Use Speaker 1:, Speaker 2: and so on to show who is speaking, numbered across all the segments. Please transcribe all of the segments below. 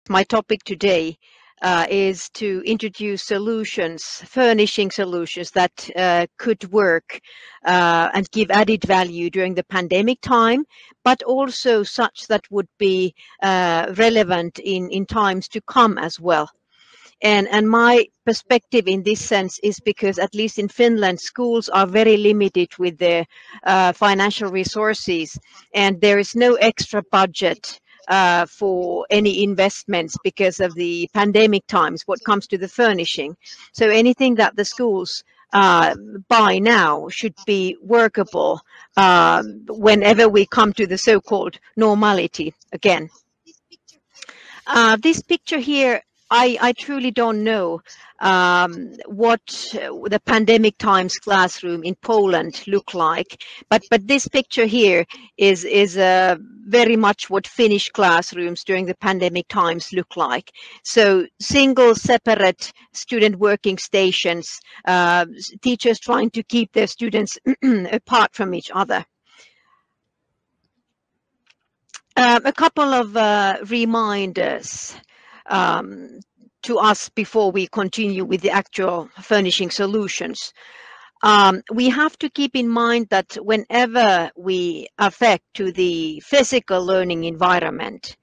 Speaker 1: My topic today is to introduce solutions, furnishing solutions that could work and give added value during the pandemic time, but also such that would be relevant in times to come as well. And my perspective in this sense is because, at least in Finland, schools are very limited with their financial resources, and there is no extra budget for any investments because of the pandemic times what comes to the furnishing. So anything that the schools buy now should be workable whenever we come to the so-called normality again. This picture here, I truly don't know what the pandemic times classroom in Poland look like, but this picture here is very much what Finnish classrooms during the pandemic times look like. So single, separate student working stations, teachers trying to keep their students apart from each other. A couple of reminders to us before we continue with the actual furnishing solutions. We have to keep in mind that whenever we affect to the physical learning environment,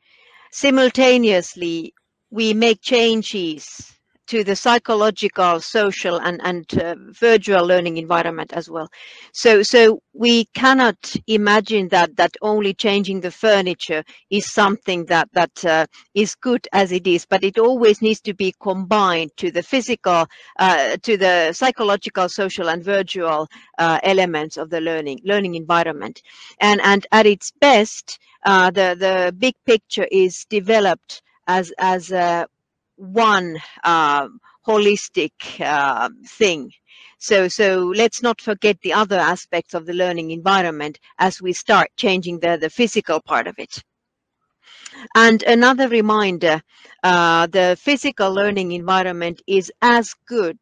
Speaker 1: simultaneously we make changes to the psychological, social, and virtual learning environment as well. So we cannot imagine that only changing the furniture is something that is good as it is, but it always needs to be combined to the physical, to the psychological, social, and virtual elements of the learning environment. And at its best, the big picture is developed as one holistic thing. So let's not forget the other aspects of the learning environment as we start changing the physical part of it. And another reminder, the physical learning environment is as good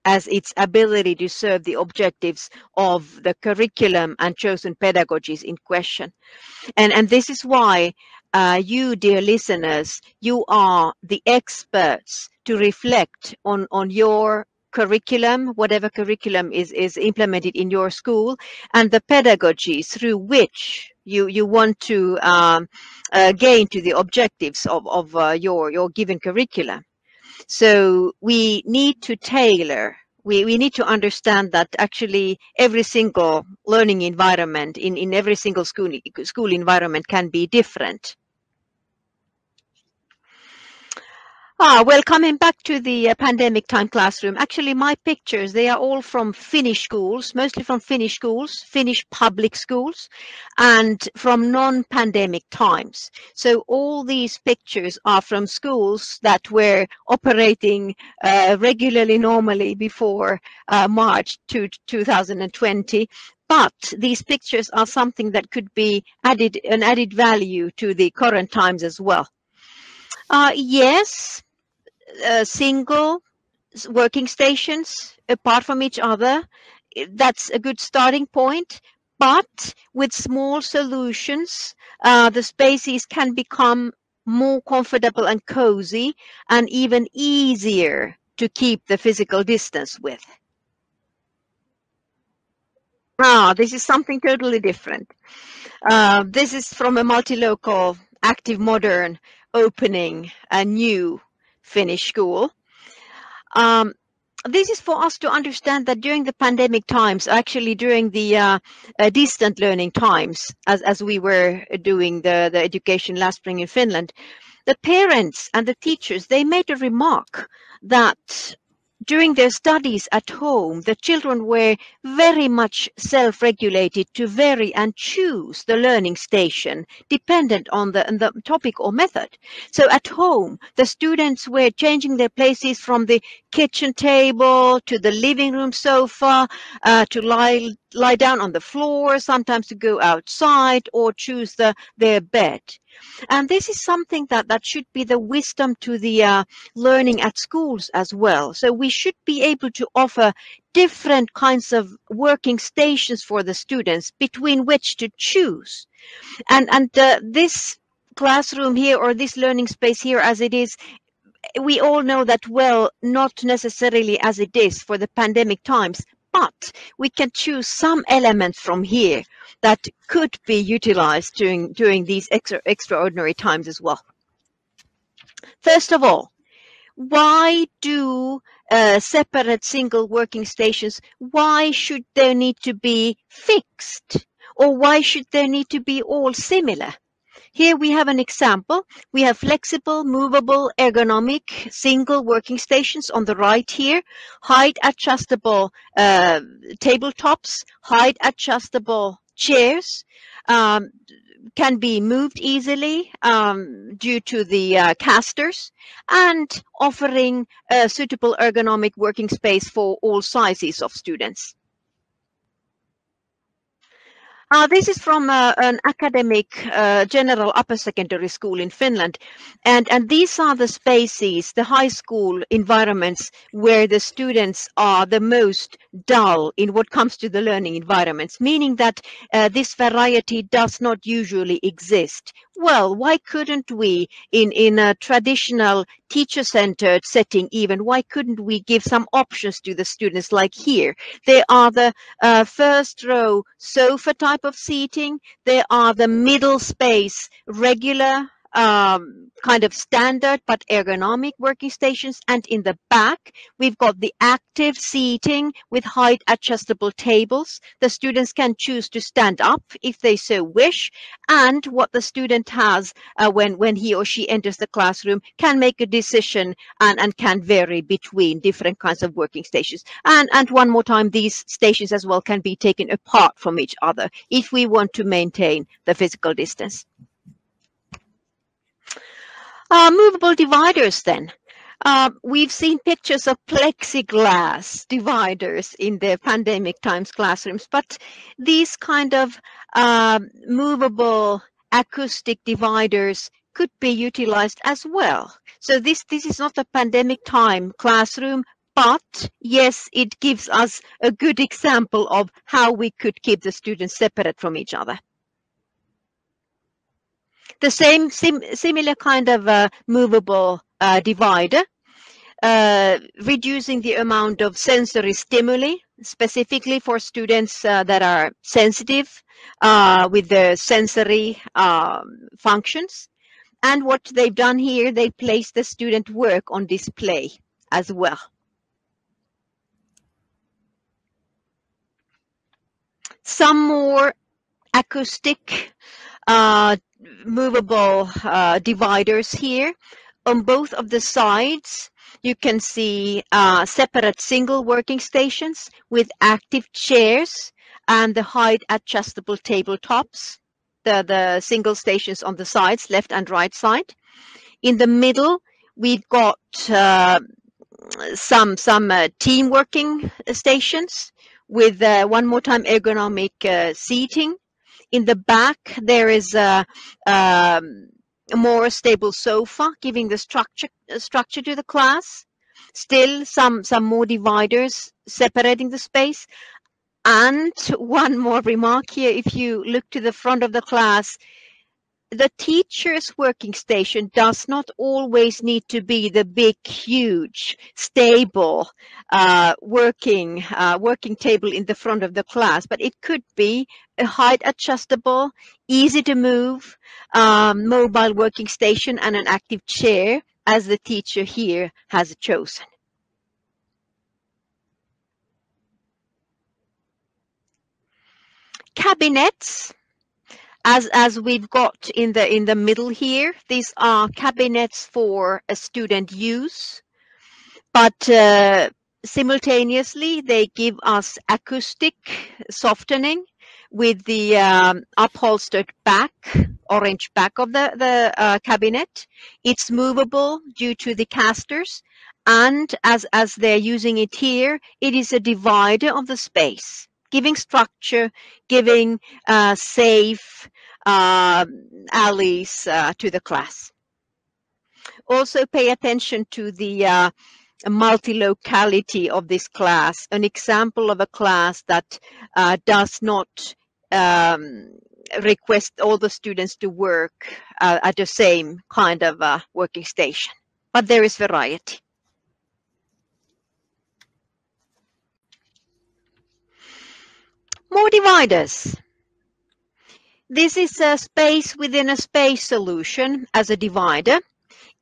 Speaker 1: as its ability to serve the objectives of the curriculum and chosen pedagogies in question. And this is why you, dear listeners, you are the experts to reflect on your curriculum, whatever curriculum is implemented in your school, and the pedagogies through which you want to gain to the objectives of your given curriculum. So we need to tailor. We need to understand that actually every single learning environment in every single school environment can be different. Well, coming back to the pandemic time classroom, actually my pictures, they are all from Finnish schools, mostly from Finnish schools, Finnish public schools, and from non-pandemic times. So all these pictures are from schools that were operating regularly, normally before March 2020. But these pictures are something that could be an added value to the current times as well. Yes, single working stations apart from each other, that's a good starting point. But with small solutions, the spaces can become more comfortable and cozy and even easier to keep the physical distance with. This is something totally different. This is from a multi-local, active, modern opening, a new Finnish school. This is for us to understand that during the pandemic times, actually during the distant learning times, as we were doing the education last spring in Finland, the parents and the teachers, they made a remark that during their studies at home, the children were very much self-regulated to vary and choose the learning station dependent on the topic or method. So at home, the students were changing their places from the kitchen table to the living room sofa, to lie down on the floor, sometimes to go outside or choose their bed. And this is something that should be the wisdom to the learning at schools as well. So we should be able to offer different kinds of working stations for the students between which to choose. And this classroom here, or this learning space here as it is, we all know that well, not necessarily as it is for the pandemic times, but we can choose some elements from here that could be utilized during these extraordinary times as well. First of all, why do separate single working stations, why should they need to be fixed? Or why should they need to be all similar? Here we have an example. We have flexible, movable, ergonomic, single working stations on the right here, height adjustable tabletops, height adjustable chairs, can be moved easily due to the casters, and offering a suitable ergonomic working space for all sizes of students. This is from an academic general upper secondary school in Finland. And these are the spaces, the high school environments where the students are the most dull in what comes to the learning environments, meaning that this variety does not usually exist. Well, why couldn't we, in a traditional teacher-centered setting even, why couldn't we give some options to the students like here? There are the first row sofa type of seating. There are the middle space regular kind of standard but ergonomic working stations, and in the back we've got the active seating with height adjustable tables. The students can choose to stand up if they so wish, and what the student has when he or she enters the classroom can make a decision and can vary between different kinds of working stations. And one more time, these stations as well can be taken apart from each other if we want to maintain the physical distance. Movable dividers then. We've seen pictures of plexiglass dividers in the pandemic times classrooms, but these kind of movable acoustic dividers could be utilized as well. So this is not a pandemic time classroom, but yes, it gives us a good example of how we could keep the students separate from each other. The same similar kind of movable divider, reducing the amount of sensory stimuli, specifically for students that are sensitive with the sensory functions. And what they've done here, they place the student work on display as well. Some more acoustic movable dividers here. On both of the sides, you can see separate single working stations with active chairs and the height adjustable tabletops, the single stations on the sides, left and right side. In the middle, we've got some team working stations with one more time ergonomic seating. In the back, there is a more stable sofa, giving the structure to the class. Still, some more dividers separating the space. And one more remark here: if you look to the front of the class, the teacher's working station does not always need to be the big, huge, stable working table in the front of the class, but it could be a height adjustable, easy to move mobile working station and an active chair, as the teacher here has chosen. Cabinets. As we've got in the middle here, these are cabinets for a student use, but simultaneously they give us acoustic softening with the upholstered back, orange back of the cabinet. It's movable due to the casters, and as they're using it here, it is a divider of the space, giving structure, giving safe alleys to the class. Also pay attention to the multi-locality of this class. An example of a class that does not request all the students to work at the same kind of working station, but there is variety. More dividers. This is a space within a space solution as a divider.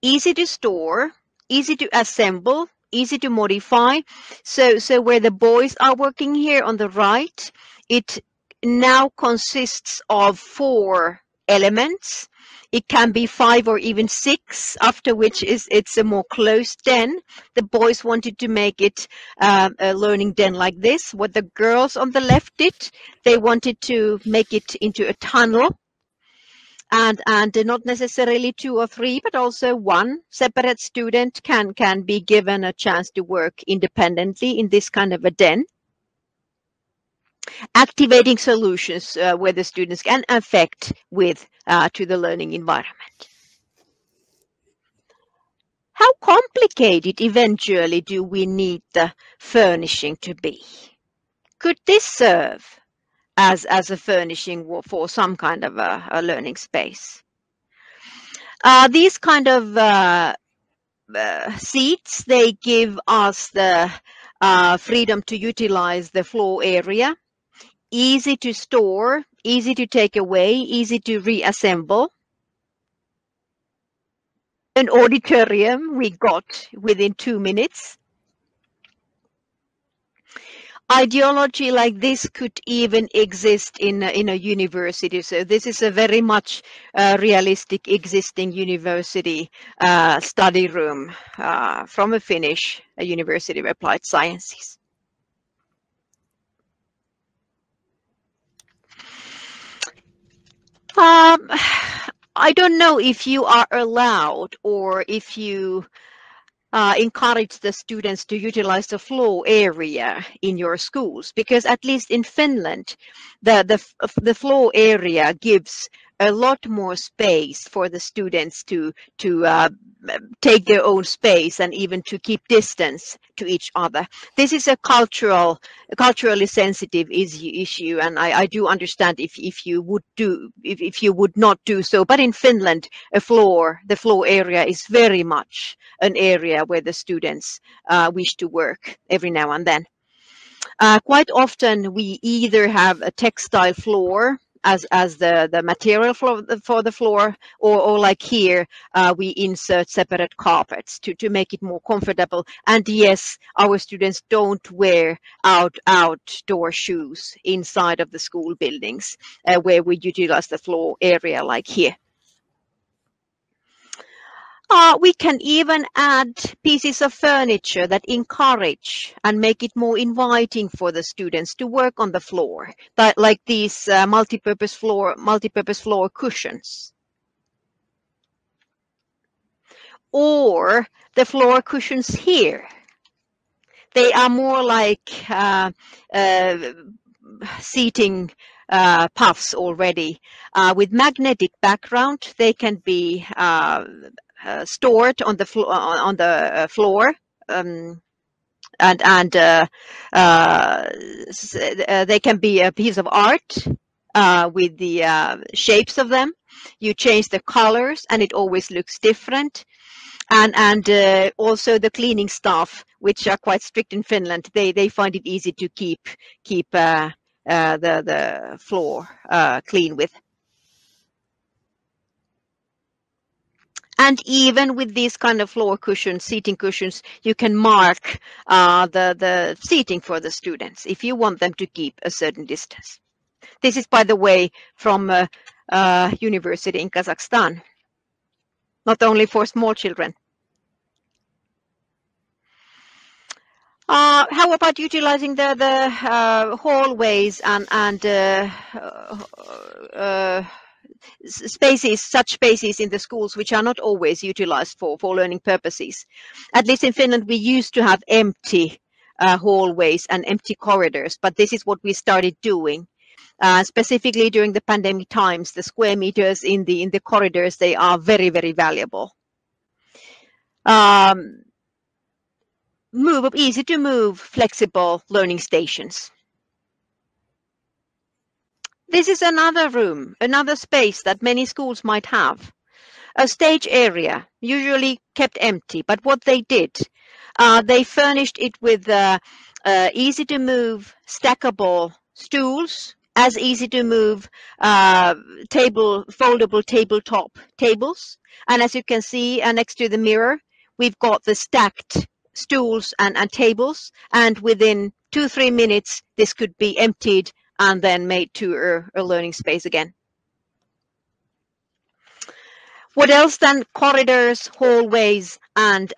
Speaker 1: Easy to store, easy to assemble, easy to modify. So where the boys are working here on the right, it now consists of 4 elements. It can be 5 or even 6, after which it's a more closed den. The boys wanted to make it a learning den like this. What the girls on the left did, they wanted to make it into a tunnel. And not necessarily 2 or 3, but also 1 separate student can be given a chance to work independently in this kind of a den. Activating solutions where the students can affect with to the learning environment. How complicated eventually do we need the furnishing to be? Could this serve as a furnishing for some kind of a learning space? These kind of seats, they give us the freedom to utilize the floor area. Easy to store, easy to take away, easy to reassemble. An auditorium we got within 2 minutes. Ideology like this could even exist in a university. So this is a very much realistic existing university study room from a Finnish University of Applied Sciences. I don't know if you are allowed or if you encourage the students to utilize the floor area in your schools, because at least in Finland, the floor area gives a lot more space for the students to take their own space and even to keep distance to each other. This is a culturally sensitive issue, and I do understand if you would not do so. But in Finland, the floor area is very much an area where the students wish to work every now and then. Quite often we either have a textile floor as the material for the floor, or like here we insert separate carpets to make it more comfortable. And yes, our students don't wear outdoor shoes inside of the school buildings where we utilize the floor area like here. We can even add pieces of furniture that encourage and make it more inviting for the students to work on the floor, like these multi-purpose floor cushions. Or the floor cushions here. They are more like seating puffs already. With magnetic background, they can be stored on the floor, and they can be a piece of art with the shapes of them. You change the colors and it always looks different. And also the cleaning staff, which are quite strict in Finland, they find it easy to keep the floor clean with. And even with these kind of floor cushions, seating cushions, you can mark the seating for the students if you want them to keep a certain distance. This is, by the way, from a university in Kazakhstan, not only for small children. How about utilizing the hallways and spaces, such spaces in the schools which are not always utilized for learning purposes? At least in Finland, we used to have empty hallways and empty corridors, but this is what we started doing. Specifically during the pandemic times, the square meters in the corridors, they are very, very valuable. Easy to move, flexible learning stations. This is another room, another space that many schools might have. A stage area, usually kept empty, but what they did, they furnished it with easy to move, stackable stools, as easy to move foldable tabletop tables. And as you can see next to the mirror, we've got the stacked stools and tables, and within 2-3 minutes, this could be emptied and then made to a learning space again. What else then? Corridors, hallways, and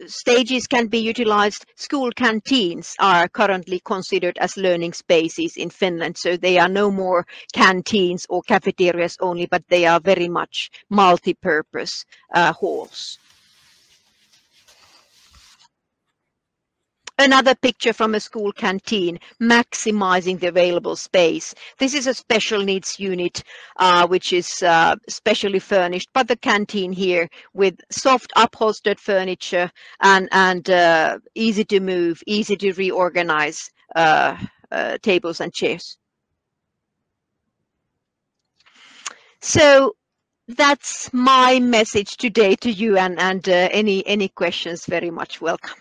Speaker 1: stages can be utilized. School canteens are currently considered as learning spaces in Finland, so they are no more canteens or cafeterias only, but they are very much multi-purpose halls. Another picture from a school canteen, maximizing the available space. This is a special needs unit, which is specially furnished, but the canteen here with soft upholstered furniture and easy to move, easy to reorganize tables and chairs. So that's my message today to you, and any questions, very much welcome.